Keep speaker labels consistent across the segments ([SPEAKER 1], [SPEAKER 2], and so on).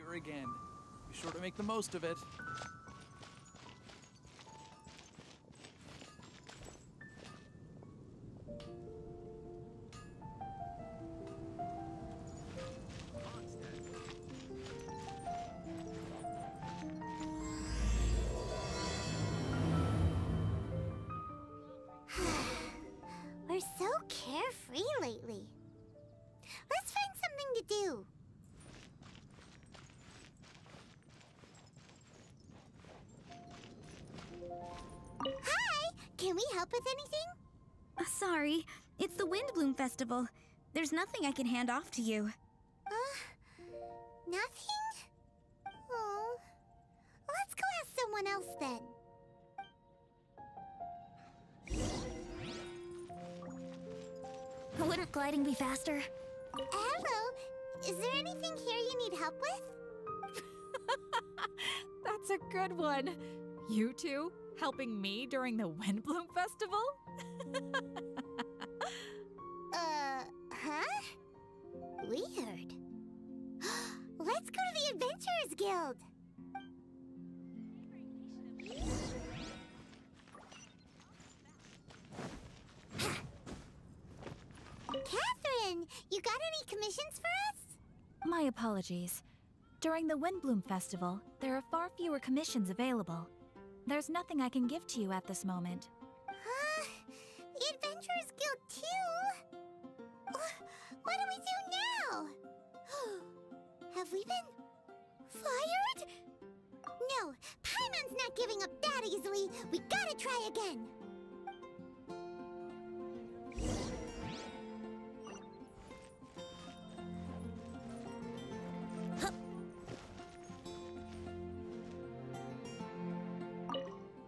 [SPEAKER 1] here again. Be sure to make the most of it.
[SPEAKER 2] We're so carefree lately. Let's find something to do. Hi! Can we help with anything?
[SPEAKER 3] Sorry, it's the Windblume Festival. There's nothing I can hand off to you.
[SPEAKER 2] Nothing? Oh. Let's go ask someone else then.
[SPEAKER 3] Wouldn't gliding be faster?
[SPEAKER 2] Hello. Is there anything here you need help with?
[SPEAKER 4] That's a good one. You two helping me during the Windblume Festival?
[SPEAKER 2] Huh? Weird. Let's go to the Adventurers Guild. Catherine, you got any commissions for us?
[SPEAKER 3] My apologies. During the Windblume Festival, there are far fewer commissions available. There's nothing I can give to you at this moment.
[SPEAKER 2] The Adventurers Guild too? What do we do now? Have we been fired? No, Paimon's not giving up that easily. We gotta try again.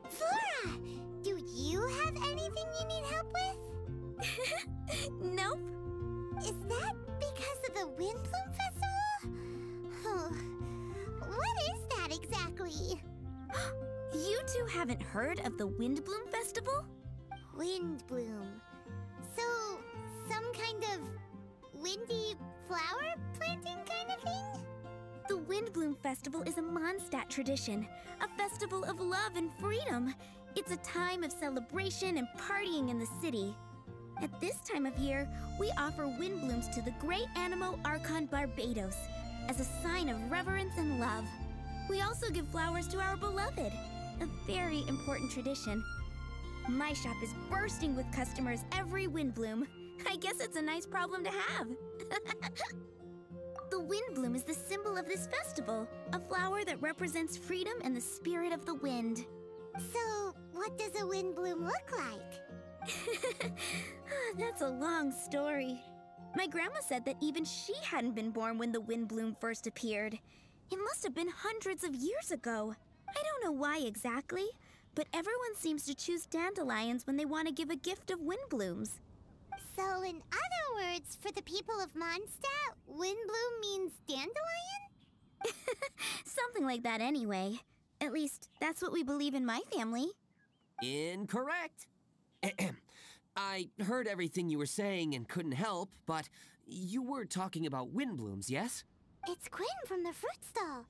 [SPEAKER 2] Flora, do you have anything you need help with?
[SPEAKER 3] Nope.
[SPEAKER 2] Is that because of the Windblume Festival? What is that exactly?
[SPEAKER 3] You two haven't heard of the Windblume Festival?
[SPEAKER 2] Windblume. So, some kind of windy flower planting kind of thing?
[SPEAKER 3] The Windblume Festival is a Mondstadt tradition, a festival of love and freedom. It's a time of celebration and partying in the city. At this time of year, we offer windblooms to the great animal Archon Barbados as a sign of reverence and love. We also give flowers to our beloved, a very important tradition. My shop is bursting with customers every Windblume. I guess it's a nice problem to have. The Windblume is the symbol of this festival, a flower that represents freedom and the spirit of the wind.
[SPEAKER 2] So, what does a windblume look like?
[SPEAKER 3] That's a long story. My grandma said that even she hadn't been born when the Windblume first appeared. It must have been hundreds of years ago. I don't know why exactly, but everyone seems to choose dandelions when they want to give a gift of windblooms.
[SPEAKER 2] So, in other words, for the people of Mondstadt, windblume means dandelion?
[SPEAKER 3] Something like that anyway. At least, that's what we believe in my family.
[SPEAKER 5] Incorrect. I heard everything you were saying and couldn't help, but you were talking about windblooms, yes?
[SPEAKER 2] It's Quinn from the fruit stall.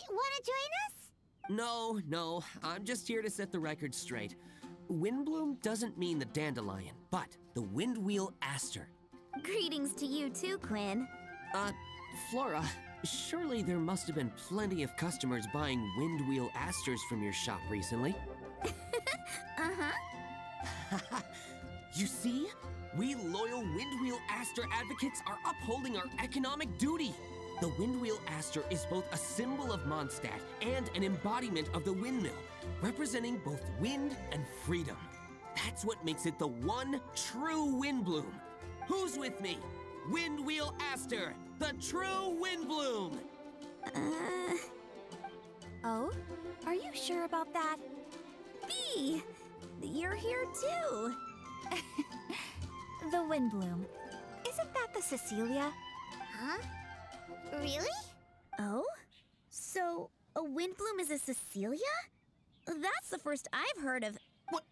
[SPEAKER 2] Wanna join us?
[SPEAKER 5] No, I'm just here to set the record straight. Windblume doesn't mean the dandelion, but the windwheel aster.
[SPEAKER 3] Greetings to you too, Quinn.
[SPEAKER 5] Flora, surely there must have been plenty of customers buying windwheel asters from your shop recently.
[SPEAKER 3] Uh-huh.
[SPEAKER 5] You see? We loyal windwheel aster advocates are upholding our economic duty. The windwheel aster is both a symbol of Mondstadt and an embodiment of the windmill, representing both wind and freedom. That's what makes it the one true windbloom. Who's with me? Windwheel aster, the true windbloom!
[SPEAKER 3] Oh? Are you sure about that? Bee! You're here too!
[SPEAKER 4] The Windblume. Isn't that the Cecilia?
[SPEAKER 2] Huh? Really?
[SPEAKER 3] Oh? So, a windbloom is a Cecilia? That's the first I've heard of.
[SPEAKER 5] What?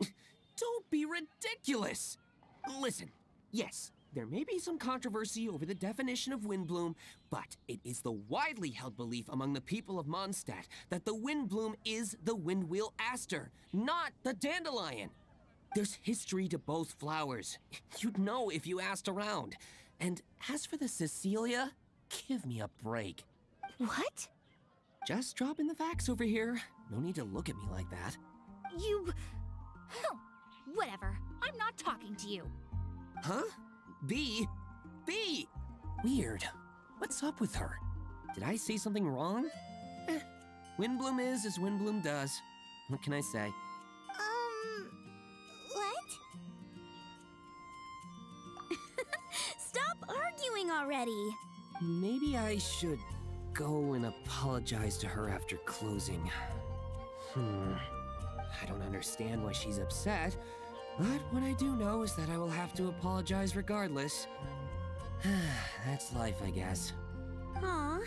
[SPEAKER 5] Don't be ridiculous! Listen, yes, There may be some controversy over the definition of Windblume, but it is the widely held belief among the people of Mondstadt that the Windblume is the windwheel aster, not the dandelion. There's history to both flowers. You'd know if you asked around. And as for the Cecilia, give me a break.
[SPEAKER 3] What?
[SPEAKER 5] Just dropping the facts over here. No need to look at me like that.
[SPEAKER 4] You... Oh, whatever. I'm not talking to you.
[SPEAKER 5] Huh? B? Weird. What's up with her? Did I say something wrong? Windblume is as Windblume does. What can I say?
[SPEAKER 2] What?
[SPEAKER 3] Stop arguing already.
[SPEAKER 5] Maybe I should go and apologize to her after closing. I don't understand why she's upset, but what I do know is that I will have to apologize regardless. That's life, I guess.
[SPEAKER 3] Aw,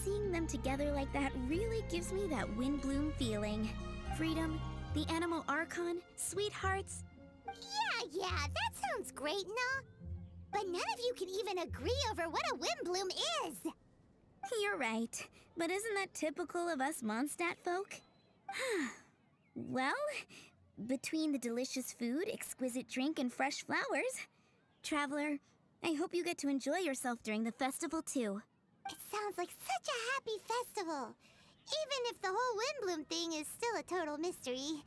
[SPEAKER 3] seeing them together like that really gives me that Windblume feeling. Freedom, the animal Archon, sweethearts.
[SPEAKER 2] Yeah, that sounds great and all. But none of you can even agree over what a Windblume is.
[SPEAKER 3] You're right, but isn't that typical of us Mondstadt folk? Well, between the delicious food, exquisite drink, and fresh flowers, Traveler, I hope you get to enjoy yourself during the festival too.
[SPEAKER 2] It sounds like such a happy festival, even if the whole Windblume thing is still a total mystery.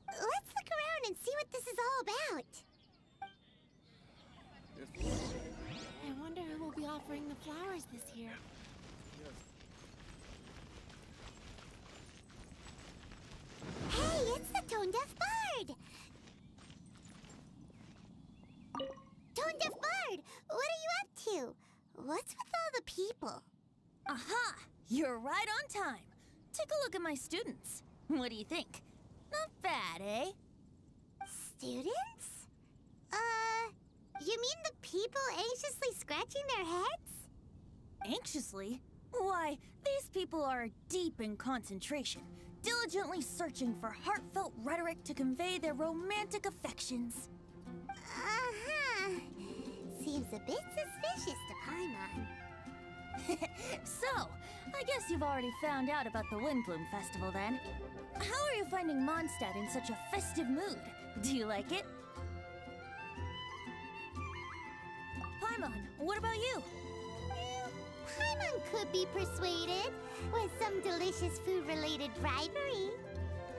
[SPEAKER 2] Let's look around and see what this is all about.
[SPEAKER 6] I wonder who will be offering the flowers this year.
[SPEAKER 2] Hey, it's the Tone-Deaf Bard! Tone-Deaf Bard, what are you up to? What's with all the people?
[SPEAKER 3] Aha! You're right on time. Take a look at my students. What do you think? Not bad, eh?
[SPEAKER 2] Students? You mean the people anxiously scratching their heads?
[SPEAKER 3] Anxiously? Why, these people are deep in concentration, diligently searching for heartfelt rhetoric to convey their romantic affections.
[SPEAKER 2] Uh-huh. Seems a bit suspicious to Paimon.
[SPEAKER 3] So, I guess you've already found out about the Windblume Festival then. How are you finding Mondstadt in such a festive mood? Do you like it? Paimon, what about you?
[SPEAKER 2] Paimon could be persuaded with some delicious food-related bribery.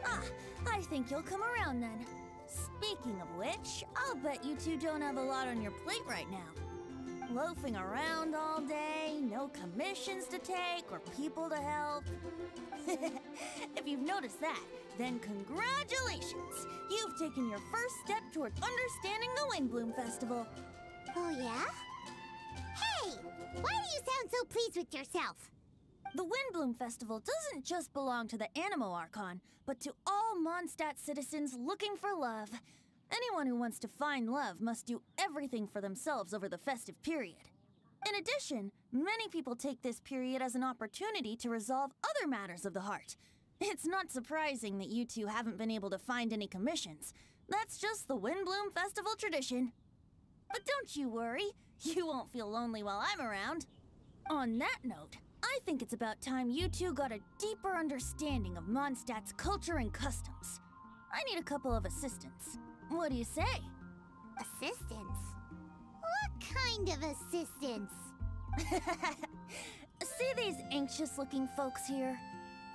[SPEAKER 3] Ah, I think you'll come around then. Speaking of which, I'll bet you two don't have a lot on your plate right now. Loafing around all day, no commissions to take or people to help. If you've noticed that, then congratulations! You've taken your first step toward understanding the Windblume Festival.
[SPEAKER 2] Oh, yeah? Hey! Why do you sound so pleased with yourself?
[SPEAKER 3] The Windblume Festival doesn't just belong to the Animo Archon, but to all Mondstadt citizens looking for love. Anyone who wants to find love must do everything for themselves over the festive period. In addition, many people take this period as an opportunity to resolve other matters of the heart. It's not surprising that you two haven't been able to find any commissions. That's just the Windblume Festival tradition. But don't you worry, you won't feel lonely while I'm around. On that note, I think it's about time you two got a deeper understanding of Mondstadt's culture and customs. I need a couple of assistants. What do you say?
[SPEAKER 2] Assistance? What kind of assistance?
[SPEAKER 3] See these anxious-looking folks here?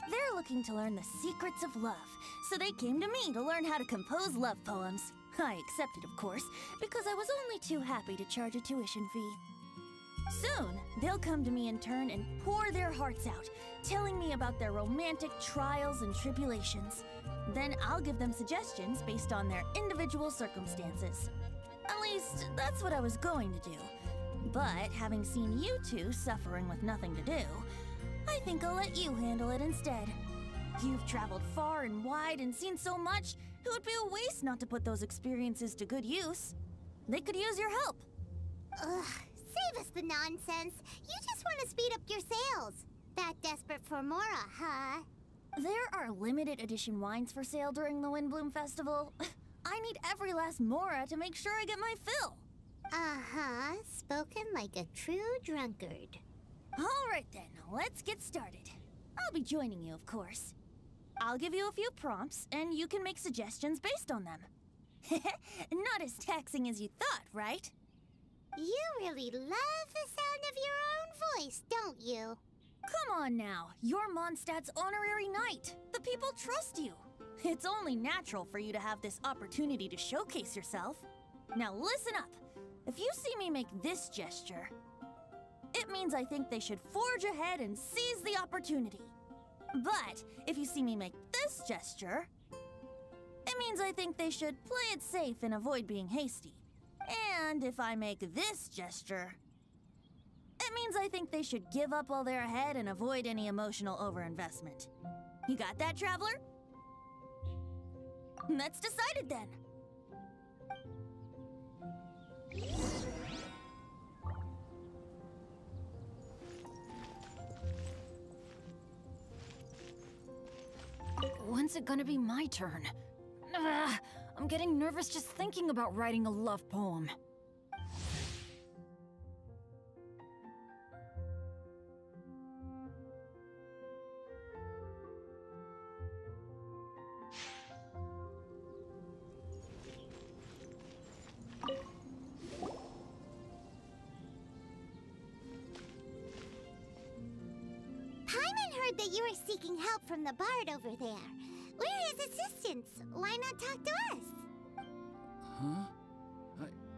[SPEAKER 3] They're looking to learn the secrets of love, so they came to me to learn how to compose love poems. I accepted, of course, because I was only too happy to charge a tuition fee. Soon, they'll come to me in turn and pour their hearts out, telling me about their romantic trials and tribulations. Then I'll give them suggestions based on their individual circumstances. At least, that's what I was going to do. But having seen you two suffering with nothing to do, I think I'll let you handle it instead. You've traveled far and wide and seen so much, it would be a waste not to put those experiences to good use. They could use your help.
[SPEAKER 2] Ugh, save us the nonsense. You just want to speed up your sales. That desperate for Mora, huh?
[SPEAKER 3] There are limited edition wines for sale during the Windblume Festival. I need every last Mora to make sure I get my fill.
[SPEAKER 2] Uh-huh, spoken like a true drunkard.
[SPEAKER 3] All right then, let's get started. I'll be joining you, of course. I'll give you a few prompts, and you can make suggestions based on them. Not as taxing as you thought, right?
[SPEAKER 2] You really love the sound of your own voice, don't you?
[SPEAKER 3] Come on now, you're Mondstadt's honorary knight. The people trust you. It's only natural for you to have this opportunity to showcase yourself. Now listen up. If you see me make this gesture, it means I think they should forge ahead and seize the opportunity. But if you see me make this gesture, it means I think they should play it safe and avoid being hasty. And if I make this gesture, it means I think they should give up while they're ahead and avoid any emotional overinvestment. You got that, traveler? That's decided then.
[SPEAKER 4] When's it gonna be my turn? I'm getting nervous just thinking about writing a love poem.
[SPEAKER 2] That you are seeking help from the bard over there. Where is assistance? Why not talk to us?
[SPEAKER 1] Huh?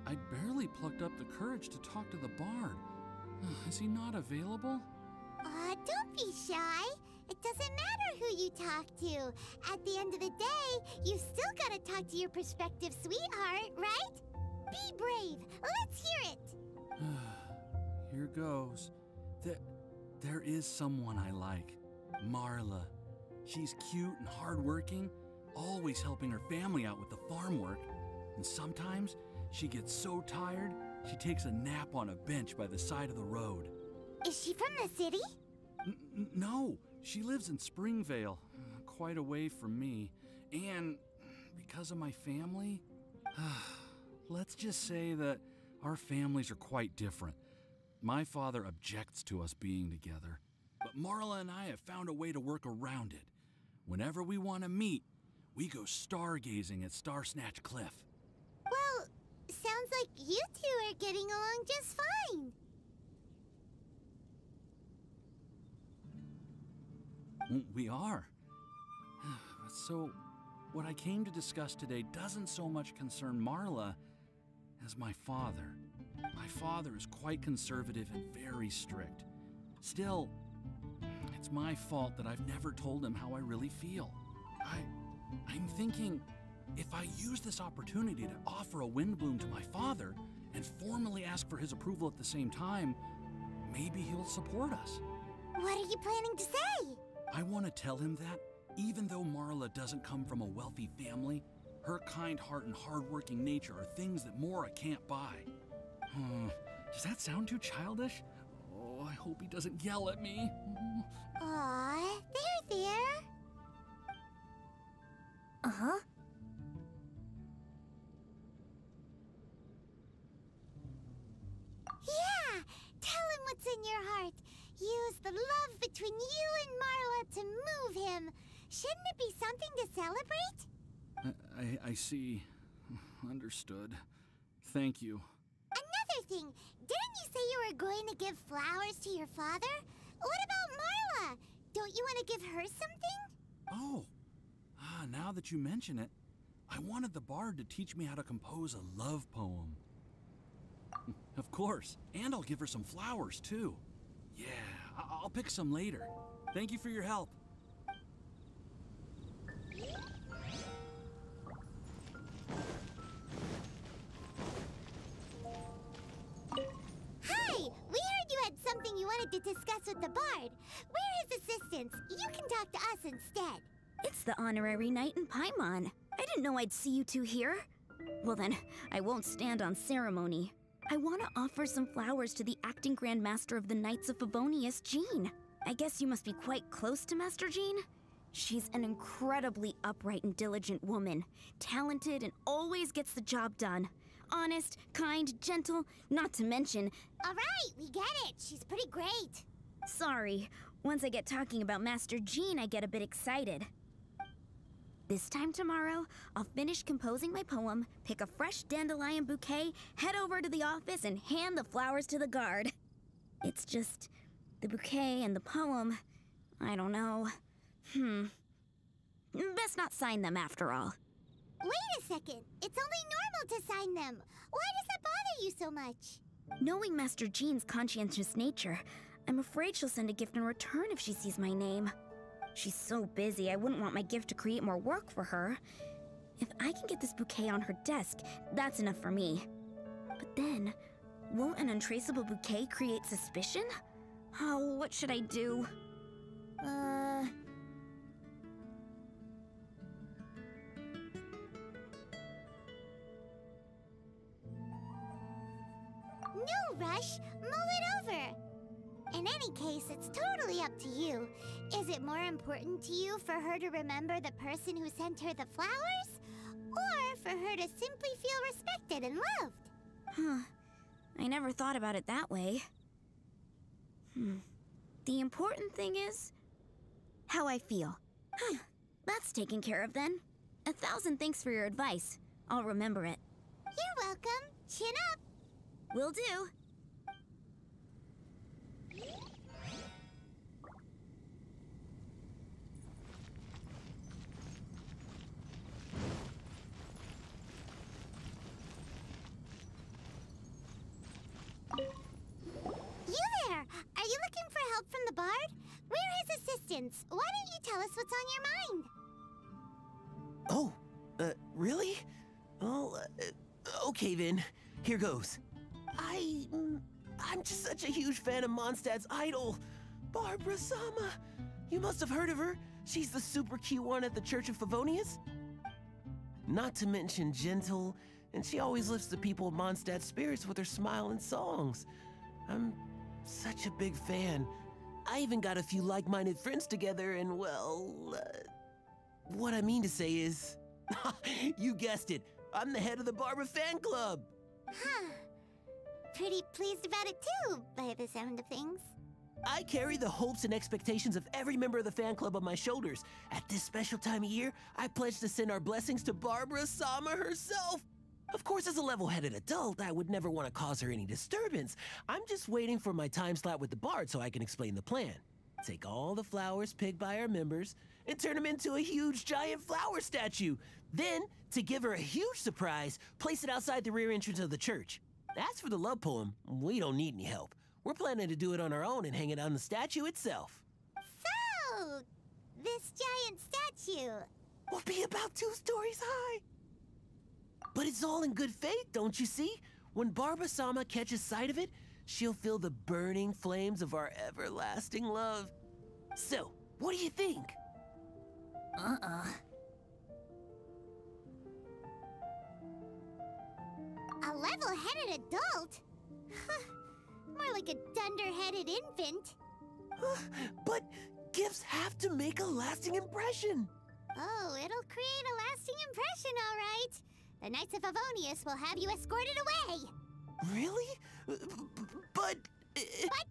[SPEAKER 1] I barely plucked up the courage to talk to the bard. Is he not available?
[SPEAKER 2] Don't be shy. It doesn't matter who you talk to. At the end of the day, you've still got to talk to your prospective sweetheart, right? Be brave. Let's hear it.
[SPEAKER 1] Here goes. There is someone I like. Marla. She's cute and hardworking, always helping her family out with the farm work. And sometimes she gets so tired, she takes a nap on a bench by the side of the road.
[SPEAKER 2] Is she from the city?
[SPEAKER 1] No, she lives in Springvale, quite away from me. And because of my family, let's just say that our families are quite different. My father objects to us being together. But Marla and I have found a way to work around it. Whenever we want to meet, we go stargazing at Star Snatch Cliff.
[SPEAKER 2] Well, sounds like you two are getting along just fine.
[SPEAKER 1] We are. So, what I came to discuss today doesn't so much concern Marla as my father. My father is quite conservative and very strict. Still, it's my fault that I've never told him how I really feel. I'm thinking, if I use this opportunity to offer a Windblume to my father and formally ask for his approval at the same time, maybe he'll support us.
[SPEAKER 2] What are you planning to say?
[SPEAKER 1] I want to tell him that, even though Marla doesn't come from a wealthy family, her kind heart and hardworking nature are things that Mora can't buy. Does that sound too childish? Oh, I hope he doesn't yell at me.
[SPEAKER 2] Aw, there.
[SPEAKER 3] Uh-huh.
[SPEAKER 2] Yeah! Tell him what's in your heart. Use the love between you and Marla to move him. Shouldn't it be something to celebrate?
[SPEAKER 1] I see. Understood. Thank you.
[SPEAKER 2] Another thing, didn't you say you were going to give flowers to your father? What about Marla? Don't you want to give her something?
[SPEAKER 1] Oh, now that you mention it, I wanted the bard to teach me how to compose a love poem. Of course, and I'll give her some flowers too. Yeah, I'll pick some later. Thank you for your help.
[SPEAKER 2] Hi! We heard you had something you wanted to discuss with the bard. We're his assistants. You can talk to us instead.
[SPEAKER 3] It's the honorary knight in Paimon. I didn't know I'd see you two here. Well then, I won't stand on ceremony. I want to offer some flowers to the acting Grand Master of the Knights of Favonius, Jean. I guess you must be quite close to Master Jean? She's an incredibly upright and diligent woman, talented and always gets the job done. honest, kind, gentle, not to mention...
[SPEAKER 2] All right, we get it. She's pretty great.
[SPEAKER 3] Sorry, once I get talking about Master Jean, I get a bit excited. This time tomorrow, I'll finish composing my poem, pick a fresh dandelion bouquet, head over to the office, and hand the flowers to the guard. It's just... the bouquet and the poem... I don't know. Best not sign them after all.
[SPEAKER 2] Wait a second. It's only normal to sign them. Why does that bother you so much?
[SPEAKER 3] Knowing Master Jean's conscientious nature, I'm afraid she'll send a gift in return if she sees my name. She's so busy, I wouldn't want my gift to create more work for her. If I can get this bouquet on her desk, that's enough for me. But then, won't an untraceable bouquet create suspicion? Oh, what should I do?
[SPEAKER 2] No rush. Mull it over. In any case, it's totally up to you. Is it more important to you for her to remember the person who sent her the flowers? Or for her to simply feel respected and loved?
[SPEAKER 3] Huh. I never thought about it that way. The important thing is... how I feel. That's taken care of then. 1,000 thanks for your advice. I'll remember it.
[SPEAKER 2] You're welcome. Chin up.
[SPEAKER 3] Will do.
[SPEAKER 2] You there! Are you looking for help from the bard? We're his assistants. Why don't you tell us what's on your mind?
[SPEAKER 5] Oh, really? Well, okay then. Here goes. I'm just such a huge fan of Mondstadt's idol, Barbara Sama. You must have heard of her. She's the super cute one at the Church of Favonius. Not to mention gentle, and she always lifts the people of Mondstadt's spirits with her smile and songs. I'm such a big fan. I even got a few like-minded friends together, and well, what I mean to say is, you guessed it, I'm the head of the Barbara fan club.
[SPEAKER 2] Huh. Pretty pleased about it too, by the sound of things.
[SPEAKER 5] I carry the hopes and expectations of every member of the fan club on my shoulders. At this special time of year, I pledge to send our blessings to Barbara Sama herself. Of course, as a level-headed adult, I would never want to cause her any disturbance. I'm just waiting for my time slot with the bard so I can explain the plan. Take all the flowers picked by our members and turn them into a huge giant flower statue. Then, to give her a huge surprise, place it outside the rear entrance of the church. As for the love poem, we don't need any help. We're planning to do it on our own and hang it on the statue itself.
[SPEAKER 2] So, this giant statue
[SPEAKER 5] will be about 2 stories high. But it's all in good faith, don't you see? When Barbara Sama catches sight of it, she'll feel the burning flames of our everlasting love. So, what do you think?
[SPEAKER 2] A level-headed adult? More like a dunder-headed infant.
[SPEAKER 5] But gifts have to make a lasting impression.
[SPEAKER 2] Oh, it'll create a lasting impression, all right. The Knights of Favonius will have you escorted away.
[SPEAKER 5] Really? But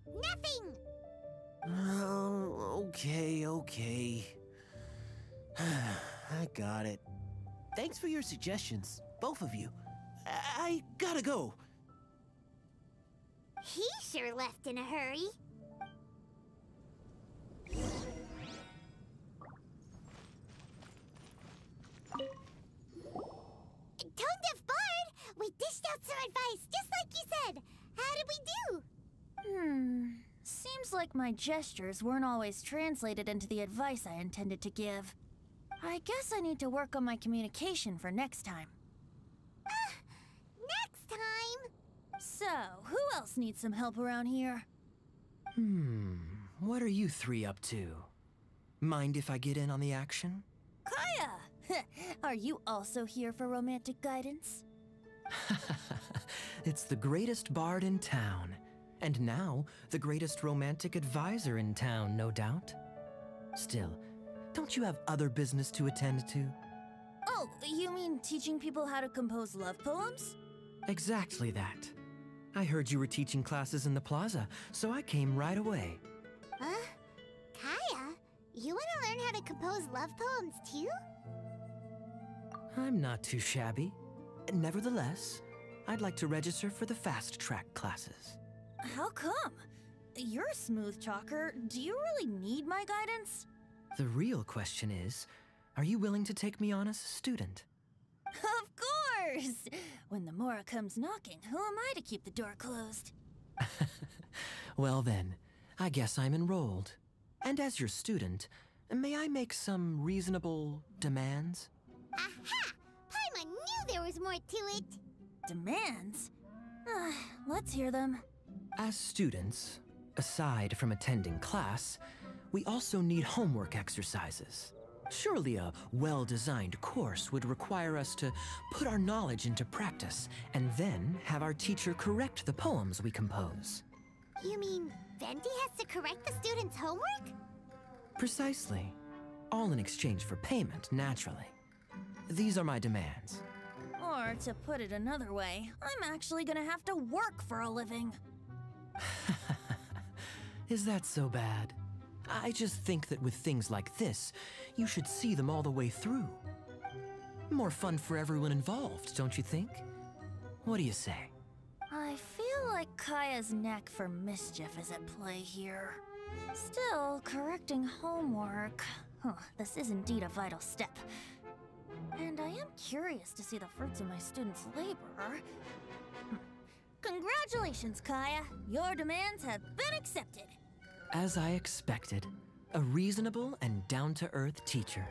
[SPEAKER 2] nothing!
[SPEAKER 5] Oh, okay. I got it. Thanks for your suggestions, both of you. I gotta go.
[SPEAKER 2] He sure left in a hurry. Tone-deaf Bard! We dished out some advice, just like you said. How did we do?
[SPEAKER 7] Seems like my gestures weren't always translated into the advice I intended to give. I guess I need to work on my communication for next time.
[SPEAKER 2] Next time?
[SPEAKER 7] So, who else needs some help around here?
[SPEAKER 8] What are you 3 up to? Mind if I get in on the action?
[SPEAKER 7] Kaeya! Are you also here for romantic guidance?
[SPEAKER 8] It's the greatest bard in town. And now, the greatest romantic advisor in town, no doubt. Still, don't you have other business to attend to?
[SPEAKER 7] Oh, you mean teaching people how to compose love poems?
[SPEAKER 8] Exactly that. I heard you were teaching classes in the plaza, so I came right away.
[SPEAKER 2] Huh? Kaeya, you want to learn how to compose love poems too?
[SPEAKER 8] I'm not too shabby. Nevertheless, I'd like to register for the fast track classes.
[SPEAKER 7] How come? You're a smooth talker. Do you really need my guidance?
[SPEAKER 8] The real question is, are you willing to take me on as a student?
[SPEAKER 7] Of course! When the Mora comes knocking, who am I to keep the door closed?
[SPEAKER 8] Well then, I guess I'm enrolled. And as your student, may I make some reasonable demands?
[SPEAKER 2] Aha! Paimon knew there was more to it!
[SPEAKER 7] Demands? Let's hear them.
[SPEAKER 8] As students, aside from attending class, we also need homework exercises. Surely a well-designed course would require us to put our knowledge into practice and then have our teacher correct the poems we compose.
[SPEAKER 2] You mean Venti has to correct the students' homework?
[SPEAKER 8] Precisely. All in exchange for payment, naturally. These are my demands.
[SPEAKER 7] Or, to put it another way, I'm actually gonna have to work for a living.
[SPEAKER 8] Is that so bad? I just think that with things like this, you should see them all the way through. More fun for everyone involved, don't you think? What do you say?
[SPEAKER 7] I feel like Kaeya's knack for mischief is at play here. Still, correcting homework. This is indeed a vital step. And I am curious to see the fruits of my students' labor. Congratulations, Kaeya! Your demands have been accepted.
[SPEAKER 8] As I expected, a reasonable and down-to-earth teacher.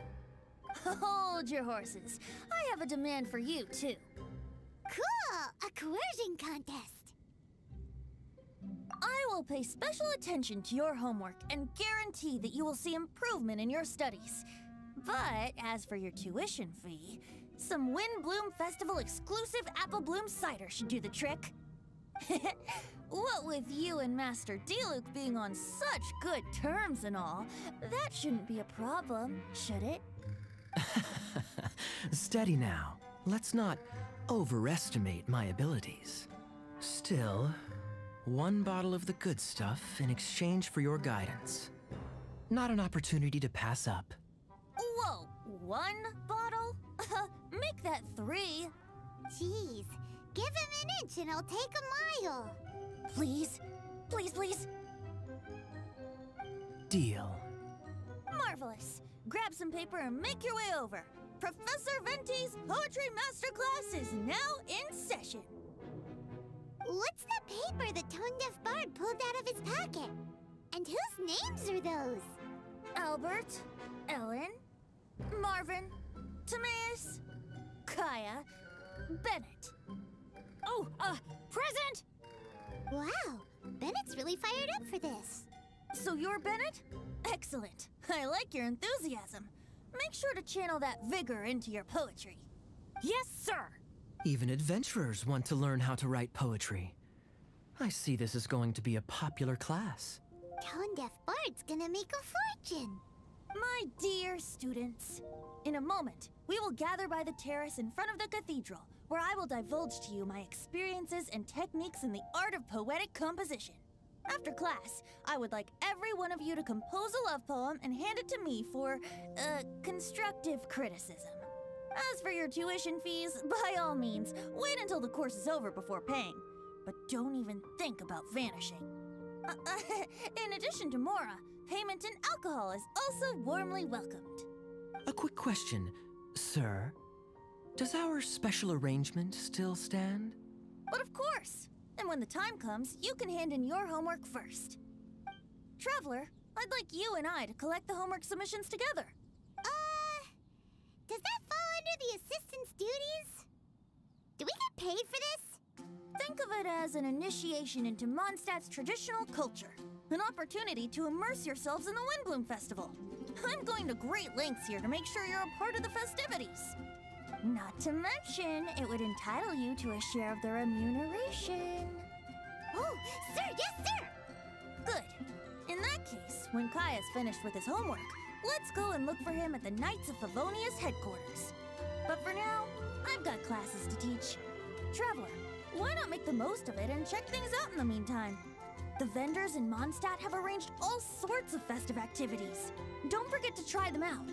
[SPEAKER 7] Hold your horses. I have a demand for you, too.
[SPEAKER 2] Cool! A coercion contest!
[SPEAKER 7] I will pay special attention to your homework and guarantee that you will see improvement in your studies. But as for your tuition fee, some Windblume Festival exclusive apple bloom cider should do the trick. What with you and Master Diluc being on such good terms and all, that shouldn't be a problem, should it?
[SPEAKER 8] Steady now. Let's not overestimate my abilities. Still, one bottle of the good stuff in exchange for your guidance. Not an opportunity to pass up.
[SPEAKER 7] Whoa, one bottle? Make that 3.
[SPEAKER 2] Jeez, give him an inch and I'll take a mile.
[SPEAKER 7] Please, please, please.
[SPEAKER 8] Deal.
[SPEAKER 7] Marvelous. Grab some paper and make your way over. Professor Venti's Poetry Masterclass is now in session.
[SPEAKER 2] What's the paper the tone-deaf bard pulled out of his pocket? And whose names are those?
[SPEAKER 7] Albert, Ellen, Marvin, Timaeus, Kaeya, Bennett.
[SPEAKER 4] Oh, present!
[SPEAKER 2] Wow, Bennett's really fired up for this.
[SPEAKER 7] So you're Bennett? Excellent. I like your enthusiasm. Make sure to channel that vigor into your poetry.
[SPEAKER 4] Yes, sir!
[SPEAKER 8] Even adventurers want to learn how to write poetry. I see this is going to be a popular class.
[SPEAKER 2] Tone-deaf bard's gonna make a fortune.
[SPEAKER 7] My dear students, in a moment, we will gather by the terrace in front of the cathedral, where I will divulge to you my experiences and techniques in the art of poetic composition. After class, I would like every one of you to compose a love poem and hand it to me for, constructive criticism. As for your tuition fees, by all means, wait until the course is over before paying. But don't even think about vanishing. In addition to Mora, payment in alcohol is also warmly welcomed.
[SPEAKER 8] A quick question, sir. Does our special arrangement still stand?
[SPEAKER 7] But of course! And when the time comes, you can hand in your homework first. Traveler, I'd like you and I to collect the homework submissions together.
[SPEAKER 2] Does that fall under the assistant's duties? Do we get paid for this?
[SPEAKER 7] Think of it as an initiation into Mondstadt's traditional culture. An opportunity to immerse yourselves in the Windblume Festival. I'm going to great lengths here to make sure you're a part of the festivities. Not to mention, it would entitle you to a share of the remuneration.
[SPEAKER 2] Oh, sir, yes, sir!
[SPEAKER 7] Good. In that case, when Kaeya's finished with his homework, let's go and look for him at the Knights of Favonia's headquarters. But for now, I've got classes to teach. Traveler, why not make the most of it and check things out in the meantime? The vendors in Mondstadt have arranged all sorts of festive activities. Don't forget to try them out.